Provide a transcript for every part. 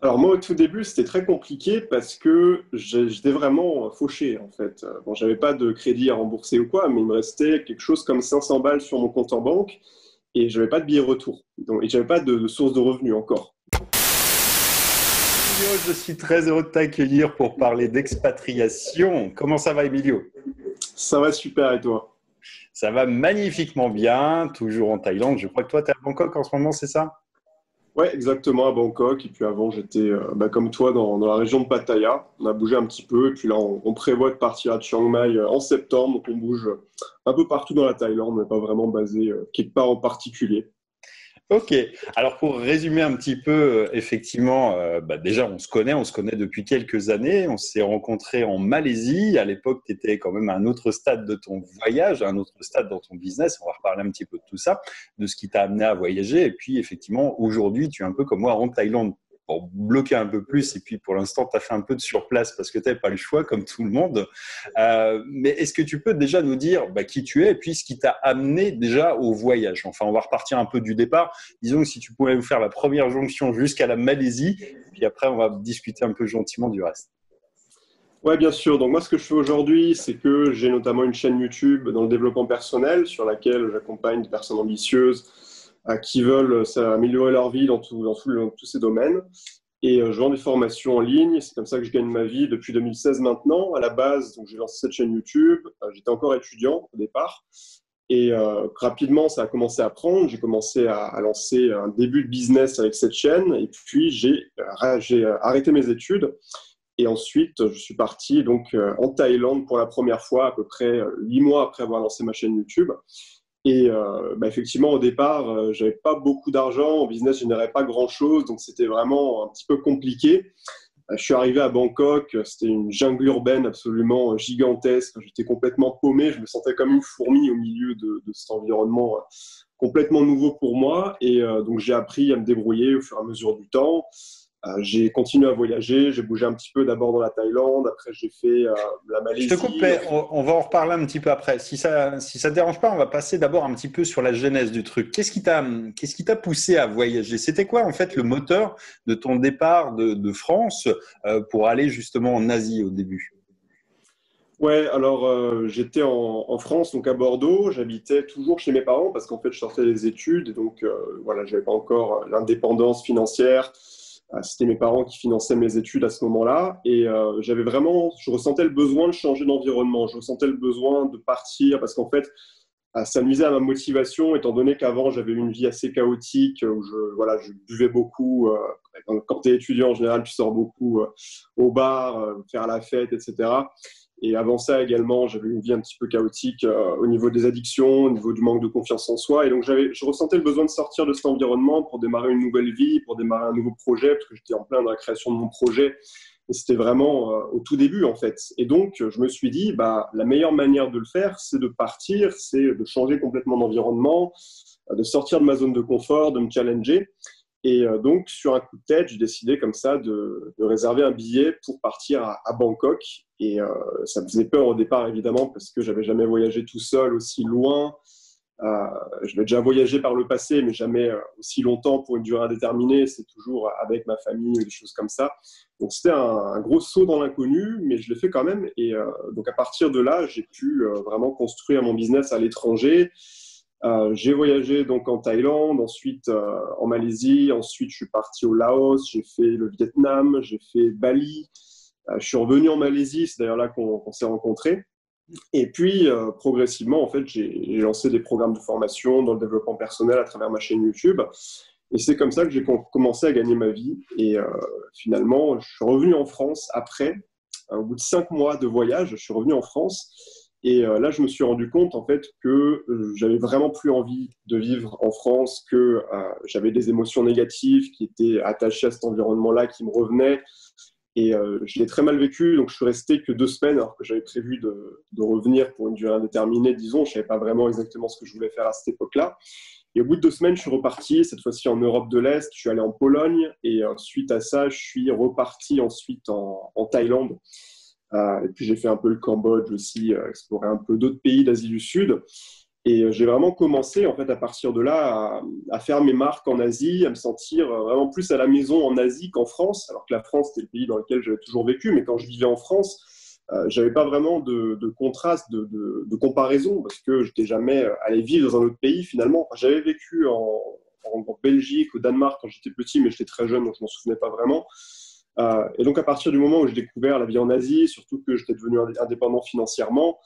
Alors moi, au tout début, c'était très compliqué parce que j'étais vraiment fauché en fait. Bon, j'avais pas de crédit à rembourser ou quoi, mais il me restait quelque chose comme 500 balles sur mon compte en banque et j'avais pas de billet retour. Donc, et j'avais pas de source de revenus encore. Emilio, je suis très heureux de t'accueillir pour parler d'expatriation. Comment ça va, Emilio? Ça va super et toi? Ça va magnifiquement bien, toujours en Thaïlande. Je crois que toi, tu es à Bangkok en ce moment, c'est ça? Ouais, exactement à Bangkok. Et puis avant, j'étais comme toi dans la région de Pattaya. On a bougé un petit peu et puis là, on prévoit de partir à Chiang Mai en septembre. Donc on bouge un peu partout dans la Thaïlande. On n'est pas vraiment basé quelque part en particulier. Ok, alors pour résumer un petit peu, effectivement, déjà on se connaît depuis quelques années, on s'est rencontrés en Malaisie, à l'époque tu étais quand même à un autre stade de ton voyage, à un autre stade dans ton business, on va reparler un petit peu de tout ça, de ce qui t'a amené à voyager, et puis effectivement aujourd'hui tu es un peu comme moi en Thaïlande pour bloquer un peu plus, et puis pour l'instant tu as fait un peu de surplace parce que tu n'avais pas le choix comme tout le monde. Mais est-ce que tu peux déjà nous dire qui tu es et puis ce qui t'a amené déjà au voyage? Enfin, on va repartir un peu du départ. Disons que si tu pouvais nous faire la première jonction jusqu'à la Malaisie, puis après, on va discuter un peu gentiment du reste. Ouais, bien sûr. Donc moi, ce que je fais aujourd'hui, c'est que j'ai notamment une chaîne YouTube dans le développement personnel sur laquelle j'accompagne des personnes ambitieuses qui veulent améliorer leur vie dans tous ces domaines. Et je vends des formations en ligne. C'est comme ça que je gagne ma vie depuis 2016 maintenant. À la base, donc j'ai lancé cette chaîne YouTube. J'étais encore étudiant au départ. Et rapidement, ça a commencé à prendre. J'ai commencé à lancer un début de business avec cette chaîne. Et puis, j'ai arrêté mes études. Et ensuite, je suis parti donc en Thaïlande pour la première fois, à peu près 8 mois après avoir lancé ma chaîne YouTube. Et effectivement, au départ, j'avais pas beaucoup d'argent, en business, je générais pas grand-chose, donc c'était vraiment un petit peu compliqué. Je suis arrivé à Bangkok, c'était une jungle urbaine absolument gigantesque. J'étais complètement paumé, je me sentais comme une fourmi au milieu de cet environnement complètement nouveau pour moi. Et donc j'ai appris à me débrouiller au fur et à mesure du temps. J'ai continué à voyager, j'ai bougé un petit peu d'abord dans la Thaïlande, après j'ai fait la Je te coupe, Malaisie. mais on va en reparler un petit peu après. Si ça te dérange pas, on va passer d'abord un petit peu sur la genèse du truc. Qu'est-ce qui t'a poussé à voyager? C'était quoi en fait le moteur de ton départ de France pour aller justement en Asie au début? Ouais, alors j'étais en France, donc à Bordeaux, j'habitais toujours chez mes parents parce qu'en fait je sortais des études, et donc voilà, j'avais pas encore l'indépendance financière. C'était mes parents qui finançaient mes études à ce moment-là, et je ressentais le besoin de changer d'environnement, je ressentais le besoin de partir parce qu'en fait, ça nuisait à ma motivation, étant donné qu'avant j'avais une vie assez chaotique où voilà, je buvais beaucoup. Quand tu es étudiant, en général, tu sors beaucoup au bar, faire la fête, etc. Et avant ça également, j'avais une vie un petit peu chaotique au niveau des addictions, au niveau du manque de confiance en soi. Et donc, je ressentais le besoin de sortir de cet environnement pour démarrer une nouvelle vie, pour démarrer un nouveau projet, parce que j'étais en plein dans la création de mon projet. Et c'était vraiment au tout début, en fait. Et donc, je me suis dit, la meilleure manière de le faire, c'est de partir, c'est de changer complètement d'environnement, de sortir de ma zone de confort, de me challenger. Et donc, sur un coup de tête, j'ai décidé comme ça de réserver un billet pour partir à Bangkok. Et ça me faisait peur au départ, évidemment, parce que j'avais jamais voyagé tout seul aussi loin. Euh, je l'ai déjà voyagé par le passé, mais jamais aussi longtemps pour une durée indéterminée. C'est toujours avec ma famille ou des choses comme ça. Donc, c'était un gros saut dans l'inconnu, mais je l'ai fait quand même. Et donc, à partir de là, j'ai pu vraiment construire mon business à l'étranger. J'ai voyagé donc en Thaïlande, ensuite en Malaisie, ensuite je suis parti au Laos, j'ai fait le Vietnam, j'ai fait Bali. Je suis revenu en Malaisie, c'est d'ailleurs là qu'on s'est rencontrés. Et puis progressivement, en fait, j'ai lancé des programmes de formation dans le développement personnel à travers ma chaîne YouTube. Et c'est comme ça que j'ai commencé à gagner ma vie. Et finalement, je suis revenu en France après, au bout de 5 mois de voyage, je suis revenu en France. Et là, je me suis rendu compte en fait que j'avais vraiment plus envie de vivre en France, que j'avais des émotions négatives qui étaient attachées à cet environnement-là, qui me revenaient. Et je l'ai très mal vécu, donc je suis resté que 2 semaines, alors que j'avais prévu de revenir pour une durée indéterminée, disons. Je ne savais pas vraiment exactement ce que je voulais faire à cette époque-là. Et au bout de 2 semaines, je suis reparti, cette fois-ci en Europe de l'Est. Je suis allé en Pologne, et suite à ça, je suis reparti ensuite en Thaïlande. Et puis j'ai fait un peu le Cambodge aussi, explorer un peu d'autres pays d'Asie du Sud. Et j'ai vraiment commencé, en fait, à partir de là, à faire mes marques en Asie, à me sentir vraiment plus à la maison en Asie qu'en France, alors que la France, c'était le pays dans lequel j'avais toujours vécu, mais quand je vivais en France, j'avais pas vraiment de contraste, de comparaison, parce que je n'étais jamais allé vivre dans un autre pays, finalement. Enfin, j'avais vécu en Belgique, au Danemark, quand j'étais petit, mais j'étais très jeune, donc je m'en souvenais pas vraiment. Et donc, à partir du moment où j'ai découvert la vie en Asie, surtout que j'étais devenu indépendant financièrement,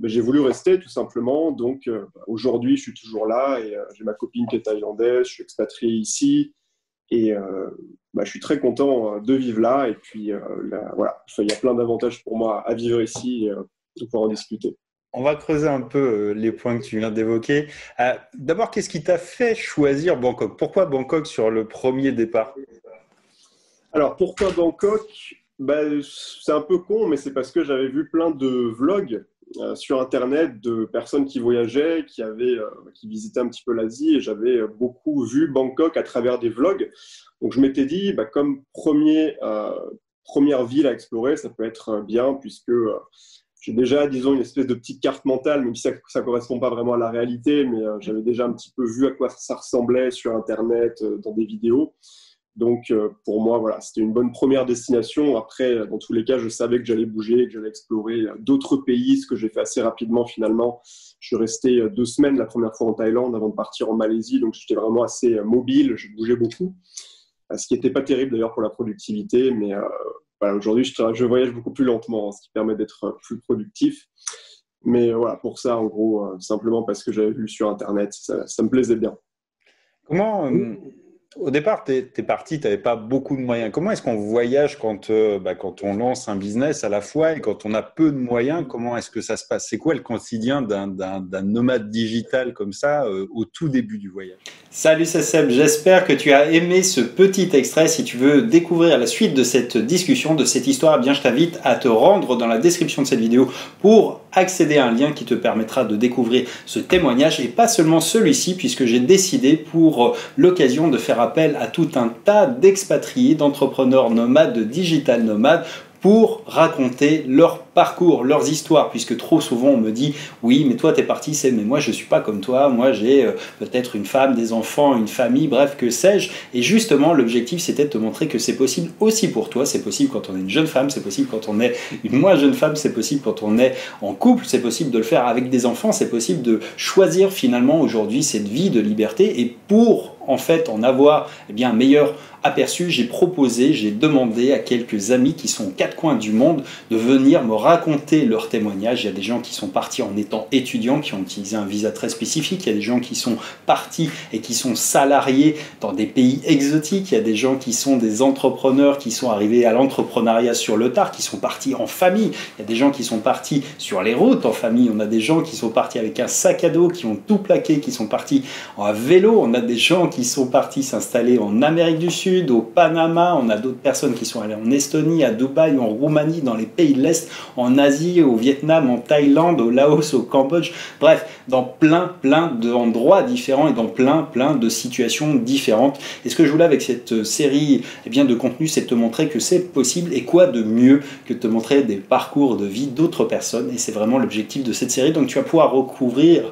j'ai voulu rester tout simplement. Donc aujourd'hui, je suis toujours là et j'ai ma copine qui est thaïlandaise, je suis expatrié ici et je suis très content de vivre là. Et puis voilà, enfin, il y a plein d'avantages pour moi à vivre ici et de pouvoir en discuter. On va creuser un peu les points que tu viens d'évoquer. D'abord, qu'est-ce qui t'a fait choisir Bangkok? Pourquoi Bangkok sur le premier départ? Alors pourquoi Bangkok? C'est un peu con, mais c'est parce que j'avais vu plein de vlogs sur Internet de personnes qui voyageaient, qui visitaient un petit peu l'Asie, et j'avais beaucoup vu Bangkok à travers des vlogs. Donc je m'étais dit, comme première ville à explorer, ça peut être bien, puisque j'ai déjà, disons, une espèce de petite carte mentale, même si ça ne correspond pas vraiment à la réalité, mais j'avais déjà un petit peu vu à quoi ça ressemblait sur Internet, dans des vidéos. Donc, pour moi, voilà, c'était une bonne première destination. Après, dans tous les cas, je savais que j'allais bouger, que j'allais explorer d'autres pays, ce que j'ai fait assez rapidement finalement. Je suis resté 2 semaines la première fois en Thaïlande avant de partir en Malaisie, donc j'étais vraiment assez mobile, je bougeais beaucoup, ce qui n'était pas terrible d'ailleurs pour la productivité, mais voilà, aujourd'hui, je voyage beaucoup plus lentement, ce qui permet d'être plus productif. Mais voilà, pour ça, en gros, simplement parce que j'avais vu sur Internet, ça me plaisait bien. Comment, au départ, tu es parti, tu n'avais pas beaucoup de moyens. Comment est-ce qu'on voyage quand on lance un business à la fois et quand on a peu de moyens? Comment est-ce que ça se passe? C'est quoi le quotidien d'un nomade digital comme ça au tout début du voyage? Salut, c'est Seb, j'espère que tu as aimé ce petit extrait. Si tu veux découvrir la suite de cette discussion, de cette histoire, eh bien, je t'invite à te rendre dans la description de cette vidéo pour accéder à un lien qui te permettra de découvrir ce témoignage et pas seulement celui-ci, puisque j'ai décidé pour l'occasion de faire appel à tout un tas d'expatriés, d'entrepreneurs nomades, de digital nomades pour raconter leur parcours, leurs histoires, puisque trop souvent on me dit oui mais toi t'es parti, mais moi je suis pas comme toi, moi j'ai peut-être une femme, des enfants, une famille, bref que sais-je, et justement l'objectif c'était de te montrer que c'est possible aussi pour toi, c'est possible quand on est une jeune femme, c'est possible quand on est une moins jeune femme, c'est possible quand on est en couple, c'est possible de le faire avec des enfants, c'est possible de choisir finalement aujourd'hui cette vie de liberté, et pour en fait en avoir un meilleur aperçu, j'ai demandé à quelques amis qui sont aux quatre coins du monde de venir me raconter leurs témoignages. Il y a des gens qui sont partis en étant étudiants, qui ont utilisé un visa très spécifique. Il y a des gens qui sont partis et qui sont salariés dans des pays exotiques. Il y a des gens qui sont des entrepreneurs, qui sont arrivés à l'entrepreneuriat sur le tard, qui sont partis en famille. Il y a des gens qui sont partis sur les routes en famille. On a des gens qui sont partis avec un sac à dos, qui ont tout plaqué, qui sont partis en vélo. On a des gens qui sont partis s'installer en Amérique du Sud, au Panama, on a d'autres personnes qui sont allées en Estonie, à Dubaï, en Roumanie, dans les pays de l'Est, en Asie, au Vietnam, en Thaïlande, au Laos, au Cambodge, bref, dans plein d'endroits différents et dans plein de situations différentes. Et ce que je voulais avec cette série de contenu, c'est de te montrer que c'est possible, et quoi de mieux que de te montrer des parcours de vie d'autres personnes, et c'est vraiment l'objectif de cette série. Donc tu vas pouvoir retrouver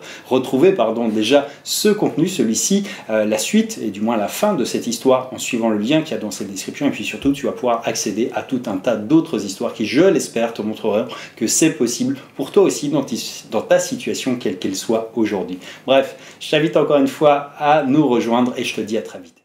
déjà ce contenu, celui-ci, la suite, et du moins la fin de cette histoire en suivant le lien qu'il y a dans cette description, et puis surtout tu vas pouvoir accéder à tout un tas d'autres histoires qui, je l'espère, te montreront que c'est possible pour toi aussi dans ta situation quelle qu'elle soit aujourd'hui. Bref, je t'invite encore une fois à nous rejoindre et je te dis à très vite.